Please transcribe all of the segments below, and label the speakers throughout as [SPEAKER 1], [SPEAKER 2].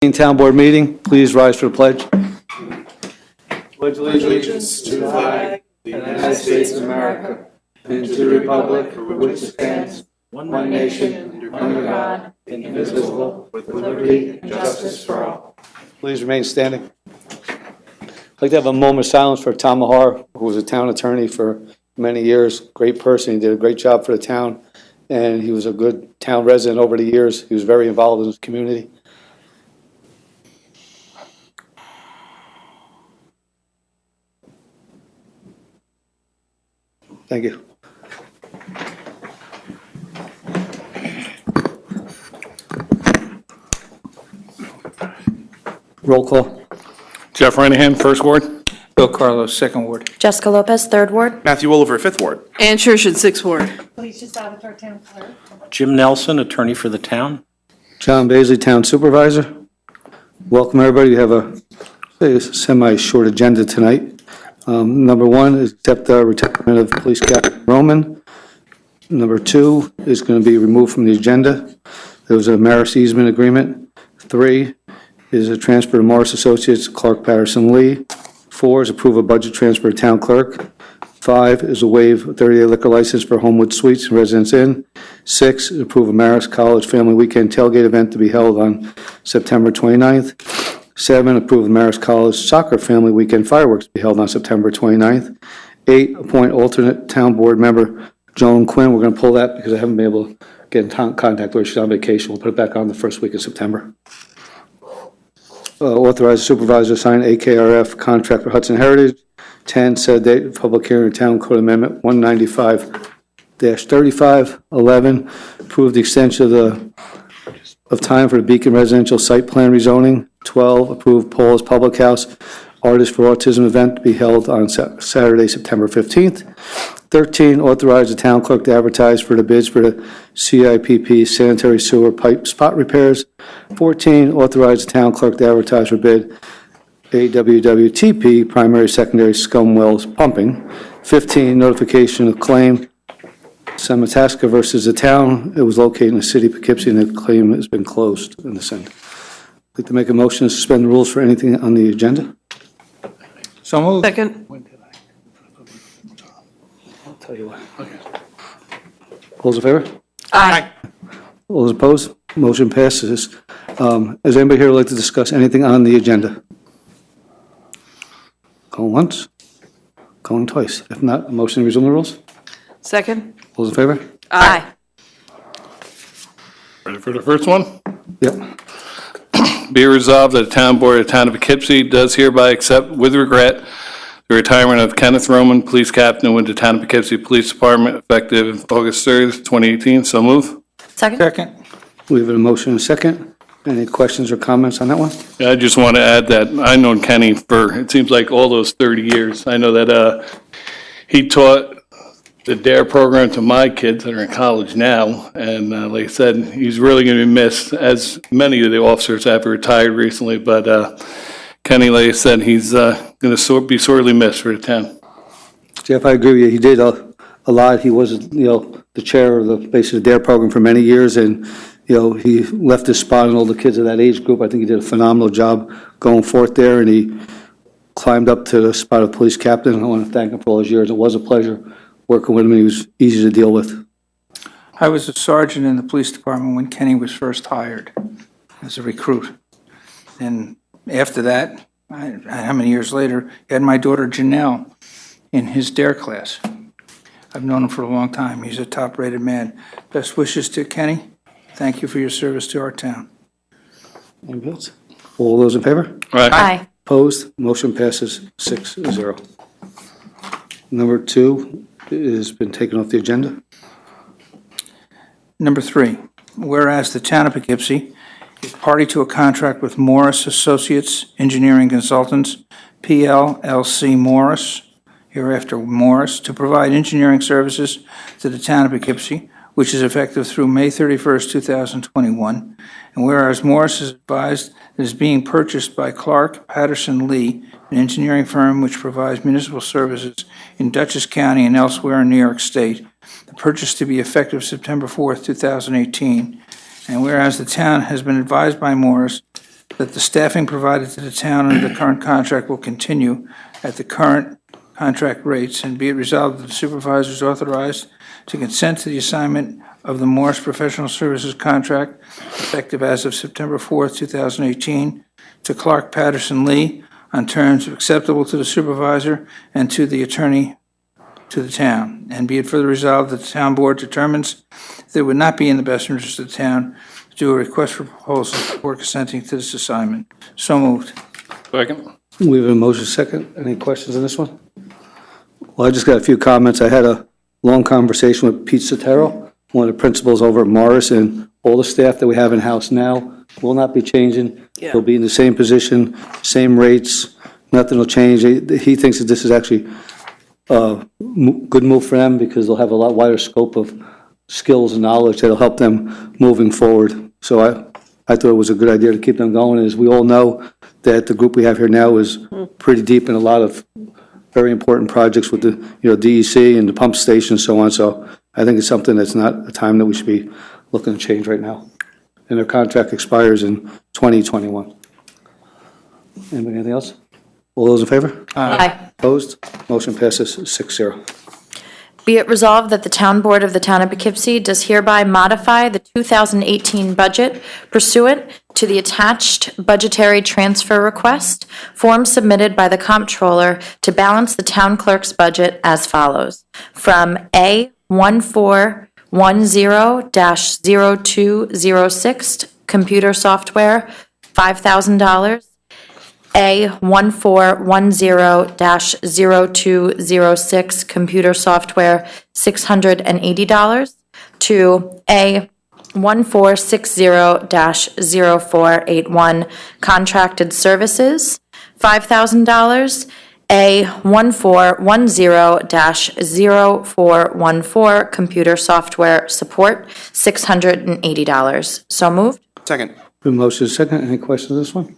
[SPEAKER 1] Town Board meeting, please rise for the pledge.
[SPEAKER 2] Pledge allegiance to the flag of the United States of America and to the republic for which it stands, one nation, under God, indivisible, with liberty and justice for all.
[SPEAKER 1] Please remain standing. I'd like to have a moment of silence for Tom Mahar, who was a town attorney for many years. Great person. He did a great job for the town, and he was a good town resident over the years. He was very involved in his community. Thank you. Roll call.
[SPEAKER 3] Jeff Renahan, First Ward.
[SPEAKER 4] Bill Carlos, Second Ward.
[SPEAKER 5] Jessica Lopez, Third Ward.
[SPEAKER 6] Matthew Oliver, Fifth Ward.
[SPEAKER 7] Ann Shershon, Sixth Ward.
[SPEAKER 8] Please just add our town clerk.
[SPEAKER 9] Jim Nelson, attorney for the town.
[SPEAKER 1] John Baisley, Town Supervisor. Welcome, everybody. We have a semi-short agenda tonight. Number one is accept the retirement of Police Captain Roman. Number two is going to be removed from the agenda. There was a Maris easement agreement. 3 is a transfer to Morris Associates, Clark Patterson Lee. 4 is approve a budget transfer to Town Clerk. 5 is a waive a 30-day liquor license for Homewood Suites and Residence Inn. 6 is approve a Maris College Family Weekend tailgate event to be held on September 29th. 7, approve the Maris College Soccer Family Weekend fireworks to be held on September 29th. 8, appoint alternate town board member Joan Quinn. We're going to pull that because I haven't been able to get in contact with her. She's on vacation. We'll put it back on the first week of September. Authorize the supervisor to sign AKRF contract for Hudson Heritage. 10, set date of public hearing Town Code Amendment 195-35. 11, approve the extension of time for the Beacon Residential Site Plan rezoning. 12, approve Paul's Public House Artists for Autism event to be held on Saturday, September 15th. 13, authorize the town clerk to advertise for the bids for the CIPP sanitary sewer pipe spot repairs. 14, authorize the town clerk to advertise for bid AWWTP primary secondary scum wells pumping. 15, notification of claim Samatasca versus the town. It was located in the city of Poughkeepsie, and the claim has been closed in the Senate. I'd like to make a motion to suspend the rules for anything on the agenda.
[SPEAKER 4] So moved.
[SPEAKER 7] Second.
[SPEAKER 1] I'll tell you what. Okay. All those in favor?
[SPEAKER 7] Aye.
[SPEAKER 1] All those opposed? Motion passes. Is anybody here who would like to discuss anything on the agenda? Going once? Going twice? If not, a motion to resume the rules?
[SPEAKER 7] Second.
[SPEAKER 1] All those in favor?
[SPEAKER 7] Aye.
[SPEAKER 3] Ready for the first one?
[SPEAKER 1] Yep.
[SPEAKER 3] Be resolved that the Town Board of the Town of Poughkeepsie does hereby accept with regret the retirement of Kenneth Roman, Police Captain with the Town of Poughkeepsie Police Department, effective August 3rd, 2018. So move.
[SPEAKER 5] Second.
[SPEAKER 4] Second.
[SPEAKER 1] We have a motion and a second. Any questions or comments on that one?
[SPEAKER 3] I just want to add that I've known Kenny for, it seems like all those 30 years. I know that he taught the DARE program to my kids that are in college now, and like I said, he's really going to be missed, as many of the officers have retired recently, but Kenny, like I said, he's going to be sorely missed for the town.
[SPEAKER 1] Jeff, I agree with you. He did a lot. He was, the chair of the basically DARE program for many years, and he left his spot on all the kids of that age group. I think he did a phenomenal job going forth there, and he climbed up to the spot of police captain. I want to thank him for all his years. It was a pleasure working with him, and he was easy to deal with.
[SPEAKER 4] I was a sergeant in the police department when Kenny was first hired as a recruit. And after that, how many years later, he had my daughter Janelle in his DARE class. I've known him for a long time. He's a top-rated man. Best wishes to Kenny. Thank you for your service to our town.
[SPEAKER 1] Any votes? All those in favor?
[SPEAKER 5] Aye.
[SPEAKER 1] Opposed? Motion passes 6-0. Number 2 has been taken off the agenda.
[SPEAKER 4] Number 3, whereas the town of Poughkeepsie is party to a contract with Morris Associates Engineering Consultants, PLLC Morris, hereafter Morris, to provide engineering services to the town of Poughkeepsie, which is effective through May 31st, 2021. And whereas Morris is advised that it is being purchased by Clark Patterson Lee, an engineering firm which provides municipal services in Dutchess County and elsewhere in New York State, the purchase to be effective September 4th, 2018. And whereas the town has been advised by Morris that the staffing provided to the town under the current contract will continue at the current contract rates, and be it resolved that the supervisor is authorized to consent to the assignment of the Morris Professional Services contract effective as of September 4th, 2018, to Clark Patterson Lee on terms acceptable to the supervisor and to the attorney to the town. And be it further resolved that the town board determines that it would not be in the best interest of the town to do a request for proposals before consenting to this assignment. So moved.
[SPEAKER 3] Second.
[SPEAKER 1] We have a motion second. Any questions on this one? Well, I just got a few comments. I had a long conversation with Pete Sotero, one of the principals over at Morris, and all the staff that we have in-house now will not be changing.
[SPEAKER 7] Yeah.
[SPEAKER 1] They'll be in the same position, same rates, nothing will change. He thinks that this is actually a good move for them because they'll have a lot wider scope of skills and knowledge that'll help them moving forward. So I thought it was a good idea to keep them going. As we all know, that the group we have here now is pretty deep in a lot of very important projects with the, DEC and the pump station and so on. So I think it's something that's not a time that we should be looking to change right now. And their contract expires in 2021. Anybody, anything else? All those in favor?
[SPEAKER 5] Aye.
[SPEAKER 1] Opposed? Motion passes 6-0.
[SPEAKER 5] Be it resolved that the Town Board of the Town of Poughkeepsie does hereby modify the 2018 budget pursuant to the attached budgetary transfer request form submitted by the Comptroller to balance the town clerk's budget as follows. From A 1410-0206, computer software, $5,000. A 1410-0206, computer software, $680, to A 1460-0481, contracted services, $5,000, A 1410-0414, computer software support, $680. So moved.
[SPEAKER 2] Second.
[SPEAKER 1] Motion is second. Any questions on this one?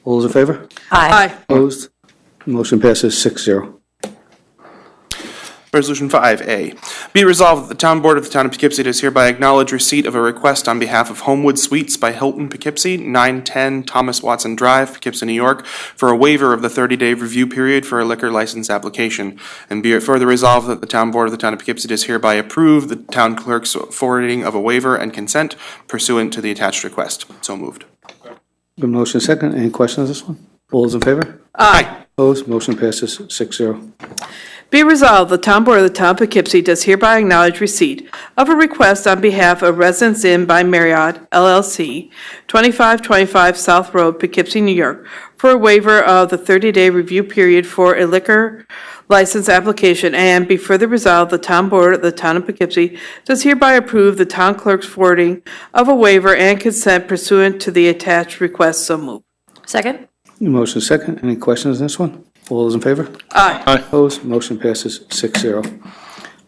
[SPEAKER 1] All those in favor?
[SPEAKER 7] Aye.
[SPEAKER 1] Opposed? Motion passes 6-0.
[SPEAKER 2] Resolution 5A. Be it resolved that the Town Board of the Town of Poughkeepsie does hereby acknowledge receipt of a request on behalf of Homewood Suites by Hilton Poughkeepsie, 910 Thomas Watson Drive, Poughkeepsie, New York, for a waiver of the 30-day review period for a liquor license application. And be it further resolved that the Town Board of the Town of Poughkeepsie does hereby approve the town clerk's forwarding of a waiver and consent pursuant to the attached request. So moved.
[SPEAKER 1] Good motion second. Any questions on this one? All those in favor?
[SPEAKER 7] Aye.
[SPEAKER 1] Opposed? Motion passes 6-0.
[SPEAKER 7] Be resolved, the Town Board of the Town of Poughkeepsie does hereby acknowledge receipt of a request on behalf of Residence Inn by Marriott LLC, 2525 South Road, Poughkeepsie, New York, for a waiver of the 30-day review period for a liquor license application, and be further resolved, the Town Board of the Town of Poughkeepsie does hereby approve the town clerk's forwarding of a waiver and consent pursuant to the attached request. So moved.
[SPEAKER 5] Second.
[SPEAKER 1] Motion second. Any questions on this one? All those in favor?
[SPEAKER 7] Aye.
[SPEAKER 1] Opposed? Motion passes 6-0.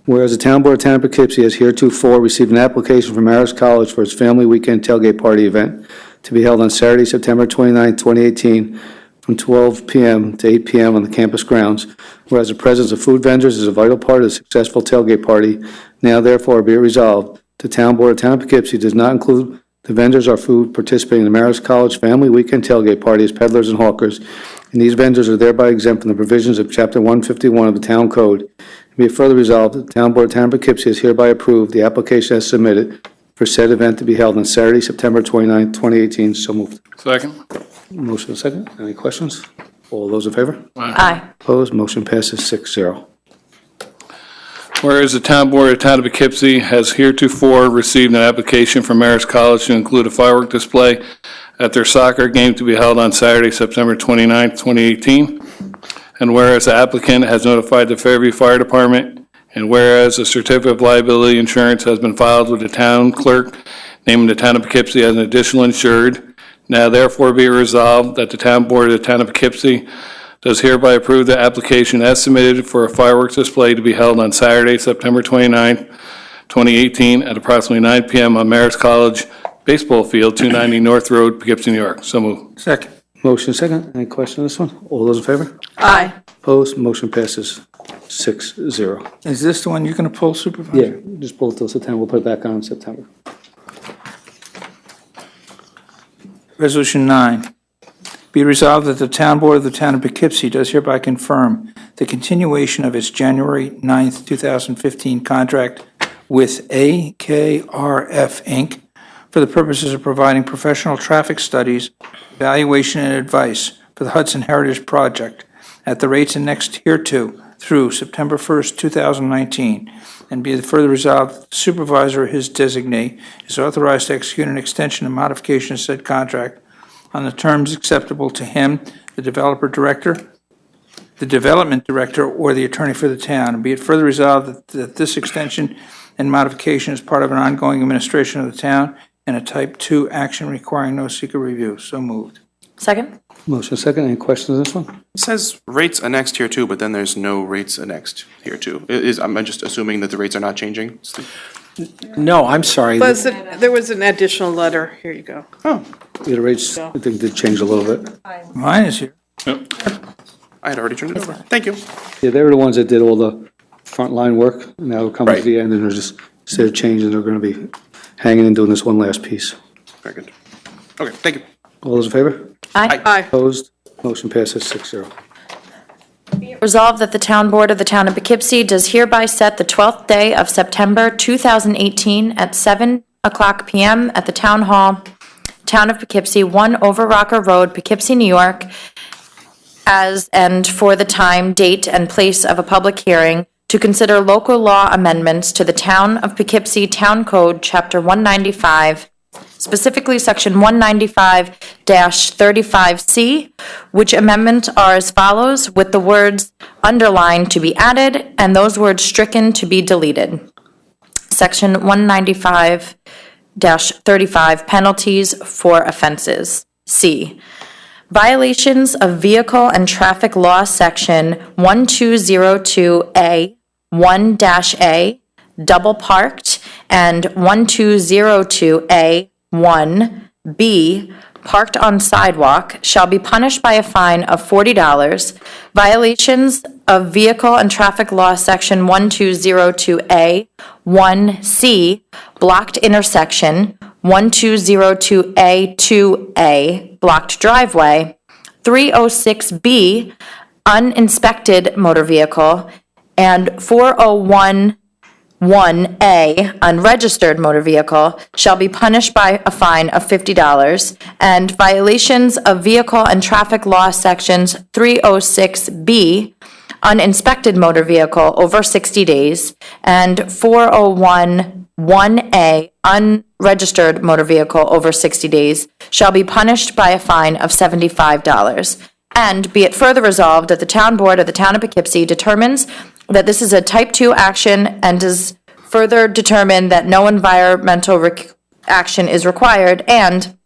[SPEAKER 1] Whereas the Town Board of Town of Poughkeepsie has heretofore received an application from Marist College for its family weekend tailgate party event to be held on Saturday, September 29, 2018, from 12 p.m. to 8 p.m. on the campus grounds. Whereas the presence of food vendors is a vital part of the successful tailgate party, now therefore be it resolved, the Town Board of Town of Poughkeepsie does not include the vendors or food participating in the Marist College family weekend tailgate party as peddlers and hawkers, and these vendors are thereby exempt from the provisions of Chapter 151 of the Town Code. Be it further resolved that the Town Board of Town of Poughkeepsie has hereby approved the application as submitted for said event to be held on Saturday, September 29, 2018. So moved.
[SPEAKER 3] Second.
[SPEAKER 1] Motion second. Any questions? All those in favor?
[SPEAKER 5] Aye.
[SPEAKER 1] Opposed? Motion passes 6-0.
[SPEAKER 3] Whereas the Town Board of the Town of Poughkeepsie has heretofore received an application from Marist College to include a firework display at their soccer game to be held on Saturday, September 29, 2018. And whereas the applicant has notified the Fairview Fire Department, and whereas a certificate of liability insurance has been filed with the town clerk, naming the Town of Poughkeepsie as an additional insured, now therefore be resolved that the Town Board of the Town of Poughkeepsie does hereby approve the application as submitted for a fireworks display to be held on Saturday, September 29, 2018, at approximately 9 p.m. on Marist College Baseball Field, 290 North Road, Poughkeepsie, New York. So moved.
[SPEAKER 4] Second.
[SPEAKER 1] Motion second. Any question on this one? All those in favor?
[SPEAKER 7] Aye.
[SPEAKER 1] Opposed? Motion passes 6-0.
[SPEAKER 4] Is this the one you're going to pull, Supervisor?
[SPEAKER 1] Yeah, just pull it till September. We'll put it back on in September.
[SPEAKER 4] Resolution 9. Be it resolved that the Town Board of the Town of Poughkeepsie does hereby confirm the continuation of its January 9th, 2015 contract with AKRF, Inc. for the purposes of providing professional traffic studies, evaluation, and advice for the Hudson Heritage Project at the rates annexed hereto through September 1st, 2019. And be it further resolved that the supervisor or his designee is authorized to execute an extension and modification of said contract on the terms acceptable to him, the development director, or the attorney for the town. And be it further resolved that this extension and modification is part of an ongoing administration of the town and a Type 2 action requiring no secret review. So moved.
[SPEAKER 5] Second?
[SPEAKER 1] Motion second. Any questions on this one?
[SPEAKER 2] It says rates annexed here too, but then there's no rates annexed here too. I'm just assuming that the rates are not changing.
[SPEAKER 9] No, I'm sorry.
[SPEAKER 7] There was an additional letter. Here you go.
[SPEAKER 2] Oh,
[SPEAKER 1] Yeah, the rates, I think, did change a little bit.
[SPEAKER 4] Mine is here.
[SPEAKER 2] I had already turned it over. Thank you.
[SPEAKER 1] Yeah, they were the ones that did all the frontline work. Now we're coming to
[SPEAKER 2] Right.
[SPEAKER 1] the end, and they're just, instead of changing, they're going to be hanging and doing this one last piece.
[SPEAKER 2] Very good. Okay, thank you.
[SPEAKER 1] All those in favor?
[SPEAKER 7] Aye.
[SPEAKER 1] Opposed? Motion passes 6-0.
[SPEAKER 5] Resolved that the Town Board of the Town of Poughkeepsie does hereby set the 12th day of September 2018 at 7:00 p.m. at the Town Hall, Town of Poughkeepsie, 1 Over Rocker Road, Poughkeepsie, New York, as and for the time, date, and place of a public hearing to consider local law amendments to the Town of Poughkeepsie Town Code, Chapter 195, specifically Section 195-35C, which amendments are as follows, with the words underlined to be added and those words stricken to be deleted. Section 195-35, penalties for offenses. C. Violations of Vehicle and Traffic Law Section 1202A, 1-A, double parked, and 1202A, 1B, parked on sidewalk, shall be punished by a fine of $40. Violations of Vehicle and Traffic Law Section 1202A, 1C, blocked intersection, 1202A, 2A, blocked driveway, 306B, uninspected motor vehicle, and 4011A, unregistered motor vehicle, shall be punished by a fine of $50, and violations of Vehicle and Traffic Law Sections 306B, uninspected motor vehicle over 60 days, and 4011A, unregistered motor vehicle over 60 days, shall be punished by a fine of $75. And be it further resolved that the Town Board of the Town of Poughkeepsie determines that this is a Type 2 action and does further determine that no environmental action is required, and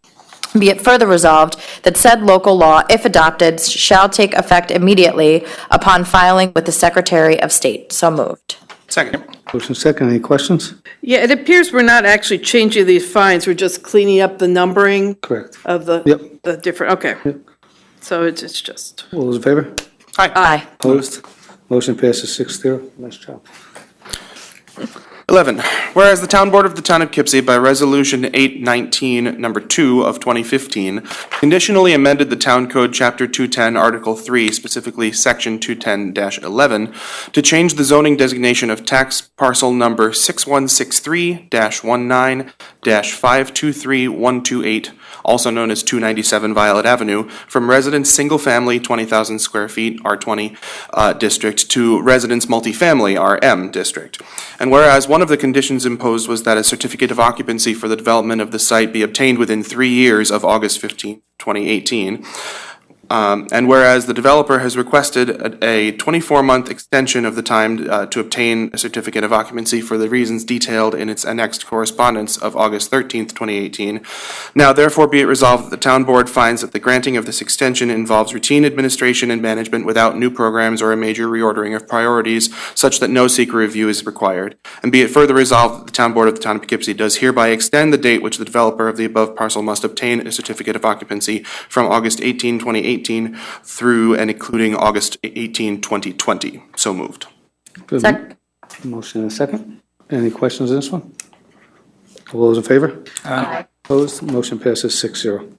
[SPEAKER 5] be it further resolved that said local law, if adopted, shall take effect immediately upon filing with the Secretary of State. So moved.
[SPEAKER 2] Second.
[SPEAKER 1] Motion second. Any questions?
[SPEAKER 7] Yeah, it appears we're not actually changing these fines. We're just cleaning up the numbering
[SPEAKER 1] Correct.
[SPEAKER 7] of the different, okay. So it's just,
[SPEAKER 1] All those in favor?
[SPEAKER 5] Aye.
[SPEAKER 1] Opposed? Motion passes 6-0. Nice job.
[SPEAKER 2] 11, whereas the Town Board of the Town of Poughkeepsie by Resolution 819, Number 2 of 2015, conditionally amended the Town Code Chapter 210, Article 3, specifically Section 210-11, to change the zoning designation of tax parcel number 6163-19-523128, also known as 297 Violet Avenue, from residence single-family 20,000 square feet R20 district to residence multifamily RM district. And whereas one of the conditions imposed was that a certificate of occupancy for the development of the site be obtained within 3 years of August 15, 2018, and whereas the developer has requested a 24-month extension of the time to obtain a certificate of occupancy for the reasons detailed in its annexed correspondence of August 13th, 2018. Now therefore be it resolved that the Town Board finds that the granting of this extension involves routine administration and management without new programs or a major reordering of priorities, such that no secret review is required. And be it further resolved that the Town Board of the Town of Poughkeepsie does hereby extend the date which the developer of the above parcel must obtain a certificate of occupancy from August 18, 2018 through and including August 18, 2020. So moved.
[SPEAKER 1] Good.
[SPEAKER 5] Sec-
[SPEAKER 1] Motion and a second. Any questions on this one? All those in favor?
[SPEAKER 4] Aye.
[SPEAKER 1] Opposed? Motion passes 6-0.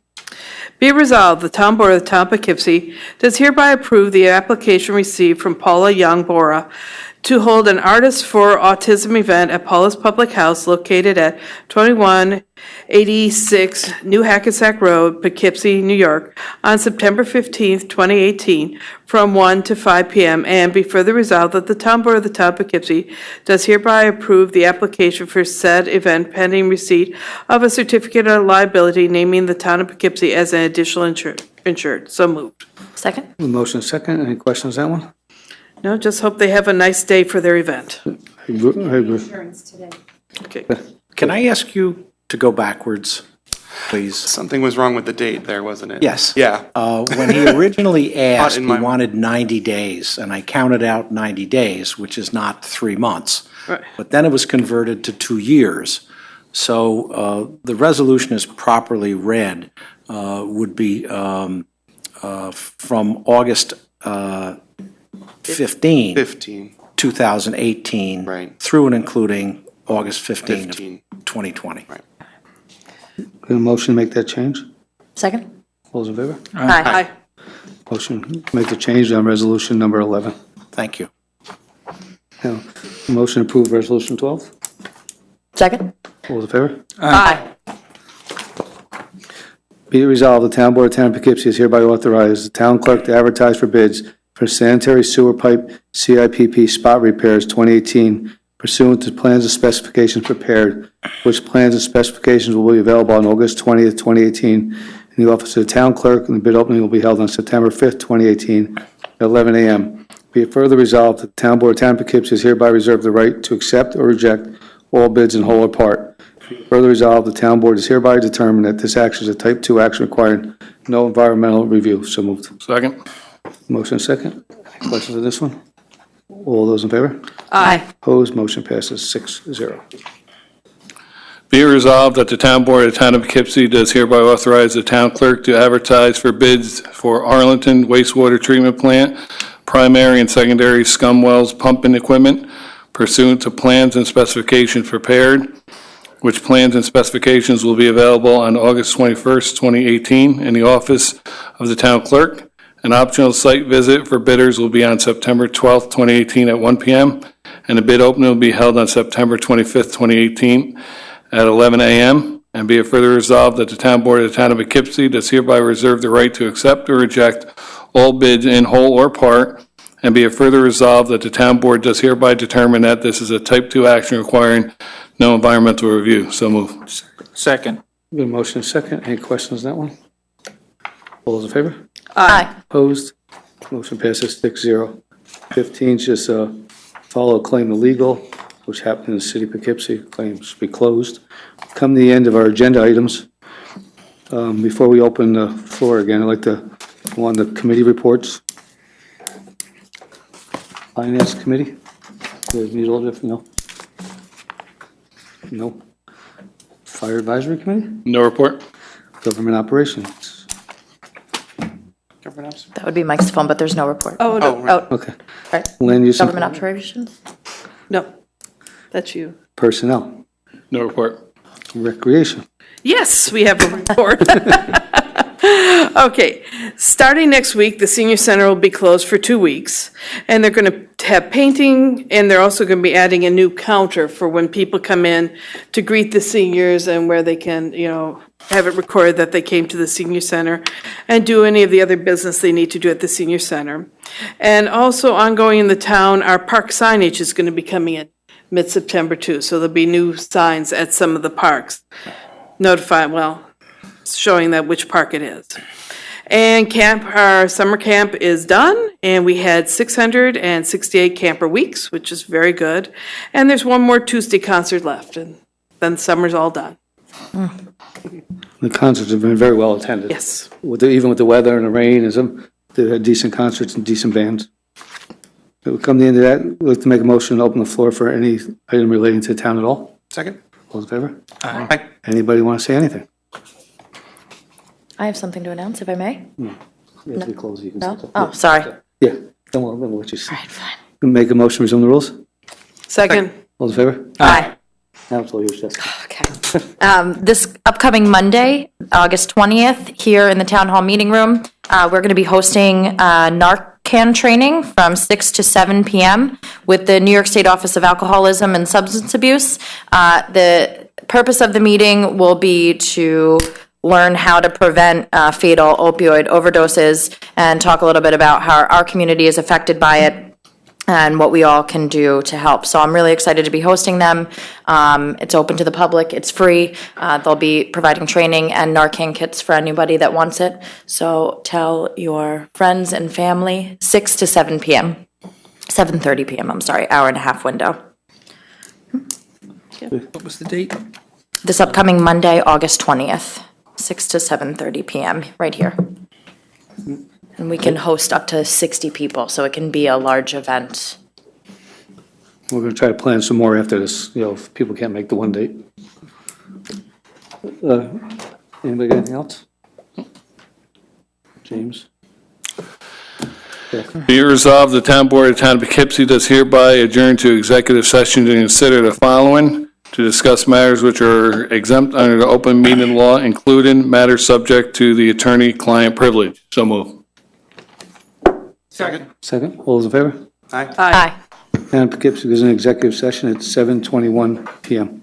[SPEAKER 7] Be it resolved, the Town Board of the Town of Poughkeepsie does hereby approve the application received from Paula Young Bora to hold an Artists for Autism event at Paula's Public House located at 2186 New Hackensack Road, Poughkeepsie, New York, on September 15th, 2018, from 1 to 5 p.m. And be further resolved that the Town Board of the Town of Poughkeepsie does hereby approve the application for said event pending receipt of a certificate of liability naming the Town of Poughkeepsie as an additional insured. So moved.
[SPEAKER 5] Second?
[SPEAKER 1] The motion is second. Any questions on that one?
[SPEAKER 7] No, just hope they have a nice day for their event.
[SPEAKER 1] I agree.
[SPEAKER 8] Insurance today.
[SPEAKER 7] Okay.
[SPEAKER 9] Can I ask you to go backwards, please?
[SPEAKER 2] Something was wrong with the date there, wasn't it?
[SPEAKER 9] Yes.
[SPEAKER 2] Yeah.
[SPEAKER 9] When he originally asked,
[SPEAKER 2] in
[SPEAKER 9] he
[SPEAKER 2] my-
[SPEAKER 9] wanted 90 days, and I counted out 90 days, which is not 3 months.
[SPEAKER 7] Right.
[SPEAKER 9] But then it was converted to 2 years. So the resolution is properly read, would be from August 15,
[SPEAKER 2] 15.
[SPEAKER 9] 2018.
[SPEAKER 2] Right.
[SPEAKER 9] Through and including August 15 of
[SPEAKER 2] 15.
[SPEAKER 9] 2020.
[SPEAKER 2] Right.
[SPEAKER 1] Got a motion to make that change?
[SPEAKER 5] Second?
[SPEAKER 1] All those in favor?
[SPEAKER 7] Aye.
[SPEAKER 1] Motion to make the change on resolution number 11.
[SPEAKER 9] Thank you.
[SPEAKER 1] Now, motion to approve resolution 12.
[SPEAKER 5] Second?
[SPEAKER 1] All those in favor?
[SPEAKER 7] Aye.
[SPEAKER 1] Be it resolved, the Town Board of Town of Poughkeepsie is hereby authorized the town clerk to advertise for bids for sanitary sewer pipe CIPP spot repairs 2018 pursuant to plans and specifications prepared, which plans and specifications will be available on August 20th, 2018, in the office of the town clerk, and the bid opening will be held on September 5th, 2018, at 11 a.m. Be it further resolved that the Town Board of Town of Poughkeepsie is hereby reserved the right to accept or reject all bids in whole or part. Further resolved, the Town Board is hereby determined that this action is a Type 2 action requiring no environmental review. So moved.
[SPEAKER 3] Second?
[SPEAKER 1] Motion second. Any questions on this one? All those in favor?
[SPEAKER 7] Aye.
[SPEAKER 1] Opposed? Motion passes 6-0.
[SPEAKER 3] Be it resolved that the Town Board of the Town of Poughkeepsie does hereby authorize the town clerk to advertise for bids for Arlington wastewater treatment plant, primary and secondary scum wells pumping equipment pursuant to plans and specifications prepared, which plans and specifications will be available on August 21st, 2018, in the office of the town clerk. An optional site visit for bidders will be on September 12th, 2018 at 1 p.m., and the bid opening will be held on September 25th, 2018 at 11 a.m. And be it further resolved that the Town Board of the Town of Poughkeepsie does hereby reserve the right to accept or reject all bids in whole or part, and be it further resolved that the Town Board does hereby determine that this is a Type 2 action requiring no environmental review. So move.
[SPEAKER 4] Second.
[SPEAKER 1] Got a motion second. Any questions on that one? All those in favor?
[SPEAKER 5] Aye.
[SPEAKER 1] Opposed? Motion passes 6-0. 15 is just follow claim illegal, which happened in the city of Poughkeepsie. Claim should be closed. Come to the end of our agenda items. Before we open the floor again, I'd like to go on the committee reports. Finance Committee? Do you need all different? No? No? Fire Advisory Committee?
[SPEAKER 3] No report?
[SPEAKER 1] Government Operations?
[SPEAKER 5] That would be Mike's phone, but there's no report.
[SPEAKER 7] Oh, no,
[SPEAKER 2] right.
[SPEAKER 1] Okay.
[SPEAKER 5] Right.
[SPEAKER 1] Land Use and
[SPEAKER 5] Government operations?
[SPEAKER 7] no, that's you.
[SPEAKER 1] Personnel?
[SPEAKER 3] No report.
[SPEAKER 1] Recreation?
[SPEAKER 7] Yes, we have a report. Okay, starting next week, the senior center will be closed for 2 weeks, and they're going to have painting, and they're also going to be adding a new counter for when people come in to greet the seniors and where they can, have it recorded that they came to the senior center and do any of the other business they need to do at the senior center. And also ongoing in the town, our park signage is going to be coming in mid-September too, so there'll be new signs at some of the parks. Showing that which park it is. And our summer camp is done, and we had 668 camper weeks, which is very good. And there's one more Tuesday concert left, and then summer's all done.
[SPEAKER 1] The concerts have been very well attended.
[SPEAKER 7] Yes.
[SPEAKER 1] Even with the weather and the rain, they've had decent concerts and decent bands. So we come to the end of that, we'd like to make a motion to open the floor for any item relating to the town at all.
[SPEAKER 2] Second?
[SPEAKER 1] All in favor?
[SPEAKER 2] Aye.
[SPEAKER 1] Anybody want to say anything?
[SPEAKER 5] I have something to announce, if I may.
[SPEAKER 1] If we close, you can say
[SPEAKER 5] No?
[SPEAKER 1] so.
[SPEAKER 5] Oh, sorry.
[SPEAKER 1] Yeah, don't worry, we'll let you say.
[SPEAKER 5] All right, fine.
[SPEAKER 1] Make a motion, to resume the rules?
[SPEAKER 7] Second.
[SPEAKER 1] All in favor?
[SPEAKER 5] Aye.
[SPEAKER 1] Now it's all yours, Jessica.
[SPEAKER 5] Okay. This upcoming Monday, August 20th, here in the Town Hall Meeting Room, we're going to be hosting Narcan training from 6 to 7 p.m. with the New York State Office of Alcoholism and Substance Abuse. The purpose of the meeting will be to learn how to prevent fatal opioid overdoses and talk a little bit about how our community is affected by it and what we all can do to help. So I'm really excited to be hosting them. It's open to the public, it's free. They'll be providing training and Narcan kits for anybody that wants it. So tell your friends and family, 6 to 7 p.m. 7:30 p.m., I'm sorry, hour and a half window.
[SPEAKER 4] What was the date?
[SPEAKER 5] This upcoming Monday, August 20th, 6 to 7:30 p.m., right here. And we can host up to 60 people, so it can be a large event.
[SPEAKER 1] We're going to try to plan some more after this, if people can't make the one date. Anybody got anything else? James?
[SPEAKER 3] Be it resolved, the Town Board of the Town of Poughkeepsie does hereby adjourn to executive session to consider the following: to discuss matters which are exempt under the open meeting law, including matters subject to the attorney-client privilege. So move.
[SPEAKER 1] Second, all those in favor?
[SPEAKER 5] Aye.
[SPEAKER 1] And Poughkeepsie goes into executive session at 7:21 PM.